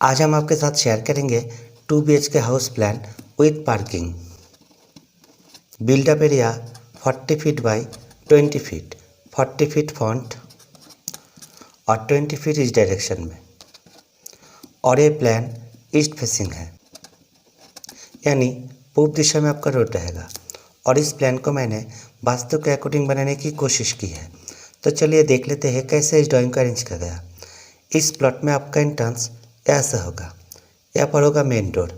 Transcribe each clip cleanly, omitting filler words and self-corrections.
आज हम आपके साथ शेयर करेंगे 2 BHK house plan with parking. Buildup area 40 feet by 20 feet, 40 feet front और 20 फीट इस डायरेक्शन में। और ये प्लान ईस्ट फेसिंग है, यानी पूर्व दिशा में आपका रोड रहेगा। और इस प्लान को मैंने वास्तु के अकॉर्डिंग बनाने की कोशिश की है। तो चलिए देख लेते हैं कैसे इस ड्राइंग को अरेंज किया गया। इस प्लॉट में आपका एंट्रेंस ऐसा होगा। यहाँ पर होगा मेन डोर।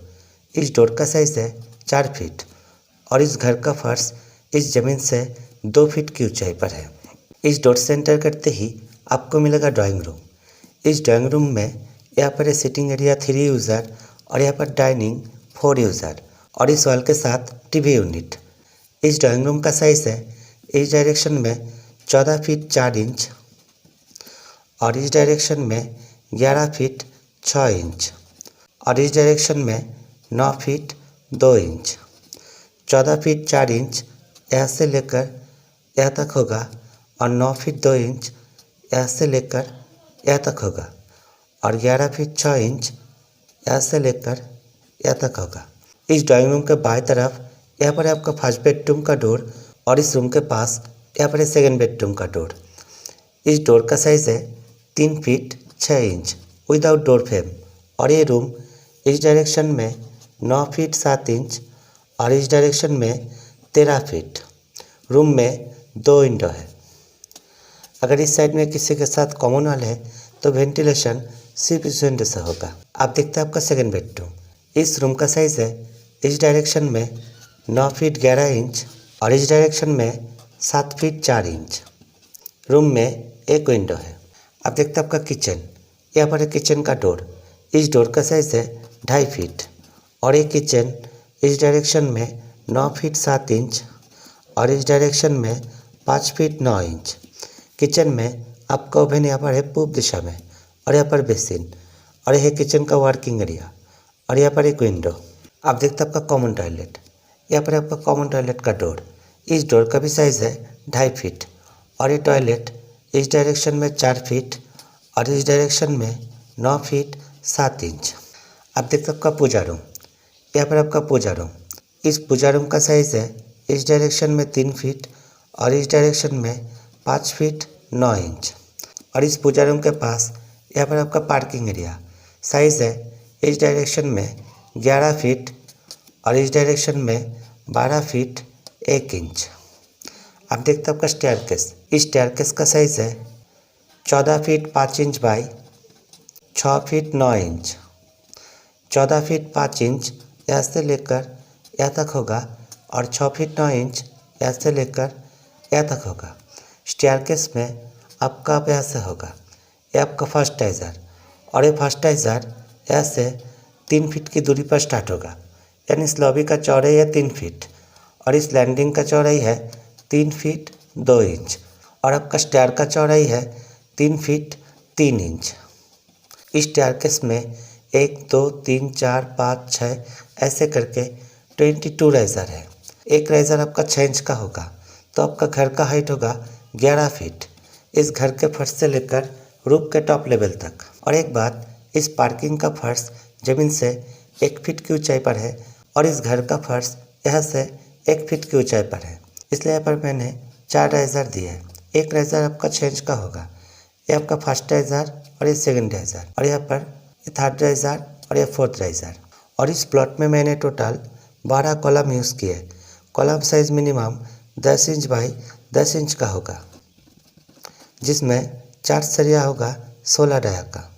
इस डोर का साइज़ है 4 फीट और इस घर का फर्श इस ज़मीन से 2 फीट की ऊंचाई पर है। इस डोर से एंटर करते ही आपको मिलेगा ड्राइंग रूम। इस ड्राइंग रूम में यहाँ पर है सिटिंग एरिया 3 यूज़र और यहाँ पर डाइनिंग 4 यूज़र और इस वॉल के साथ टीवी यूनिट। इस ड्राइंग रूम का साइज़ है इस डायरेक्शन में 14 फीट 4 इंच और इस डायरेक्शन में 11 फीट 6 इंच और इस डायरेक्शन में 9 फीट 2 इंच। 14 फीट 4 इंच यहाँ से लेकर यहाँ तक होगा और 9 फीट 2 इंच यहाँ से लेकर यहाँ तक होगा और 11 फीट 6 इंच यहाँ से लेकर यहाँ तक होगा। इस ड्राइंग रूम के बाएं तरफ यहाँ पर आपका फर्स्ट बेडरूम का डोर और इस रूम के पास यहाँ पर है सेकेंड बेडरूम का डोर। इस डोर का साइज़ है 3 feet 6 inch without door frame और ये रूम इस डायरेक्शन में 9 फीट 7 इंच और इस डायरेक्शन में 13 फीट। रूम में 2 विंडो है। अगर इस साइड में किसी के साथ कॉमन हॉल है तो वेंटिलेशन सिर्फ इस विंडो से होगा। आप देखते हैं आपका सेकेंड बेडरूम। इस रूम का साइज़ है इस डायरेक्शन में 9 फीट 11 इंच और इस डायरेक्शन में 7 फीट 4 इंच। रूम में एक विंडो है। आप देखते हैं आपका किचन। यहाँ पर है किचन का डोर। इस डोर का साइज़ है 2.5 फीट और ये किचन इस डायरेक्शन में 9 फीट 7 इंच और इस डायरेक्शन में 5 फीट 9 इंच। किचन में आपका ओवन यहाँ पर है पूर्व दिशा में और यहाँ पर बेसिन और यह है किचन का वर्किंग एरिया और यहाँ पर एक विंडो। आप देखते हैं आपका कॉमन टॉयलेट। यहाँ पर आपका कॉमन टॉयलेट का डोर। इस डोर का भी साइज़ है 2.5 फीट और ये टॉयलेट इस डायरेक्शन में 4 फीट और इस डायरेक्शन में 9 फीट 7 इंच। आप देखते हैं आपका पूजा रूम। यहाँ पर आपका पूजा रूम। इस पूजा रूम का साइज़ है इस डायरेक्शन में 3 फीट और इस डायरेक्शन में 5 फीट 9 इंच और इस पूजा रूम के पास यहाँ पर आपका पार्किंग एरिया। साइज़ है इस डायरेक्शन में 11 फीट और इस डायरेक्शन में 12 फीट 1 इंच। आप देखते हैं आपका स्टेयरकेस। इस स्टेयरकेस का साइज़ है 14 feet 5 inch by 6 feet 9 inch. 14 feet 5 inch यहाँ से लेकर यहाँ तक होगा और 6 फीट 9 इंच यहाँ से लेकर यहाँ तक होगा। स्टेयरकेस में आपका अब यहाँ से होगा। ये आपका फर्स्ट राइज़र और ये फर्स्ट राइज़र यहाँ से 3 फीट की दूरी पर स्टार्ट होगा, यानी इस लॉबी का चौड़ाई है 3 फीट और इस लैंडिंग का चौड़ाई है 3 फीट 2 इंच और आपका स्टेयर का चौड़ाई है 3 फीट 3 इंच। इस स्टेयरकेस में 1 2 3 4 5 6 ऐसे करके 22 राइज़र है। एक राइज़र आपका 6 इंच का होगा तो आपका घर का हाइट होगा 11 फीट इस घर के फर्श से लेकर रूफ के टॉप लेवल तक। और एक बात, इस पार्किंग का फर्श ज़मीन से 1 फीट की ऊंचाई पर है और इस घर का फर्श यहाँ से 1 फीट की ऊंचाई पर है, इसलिए यहाँ पर मैंने 4 राइज़र दिए हैं। एक राइज़र आपका 6 इंच का होगा। ये आपका फर्स्ट राइज़र और ये सेकंड राइज़र और यहाँ पर ये थर्ड राइज़र और ये फोर्थ राइज़र। और इस प्लॉट में मैंने टोटल 12 कॉलम यूज़ किए। Column size minimum 10 inch by 10 inch का होगा, जिसमें 4 सरिया होगा 16 डाया का।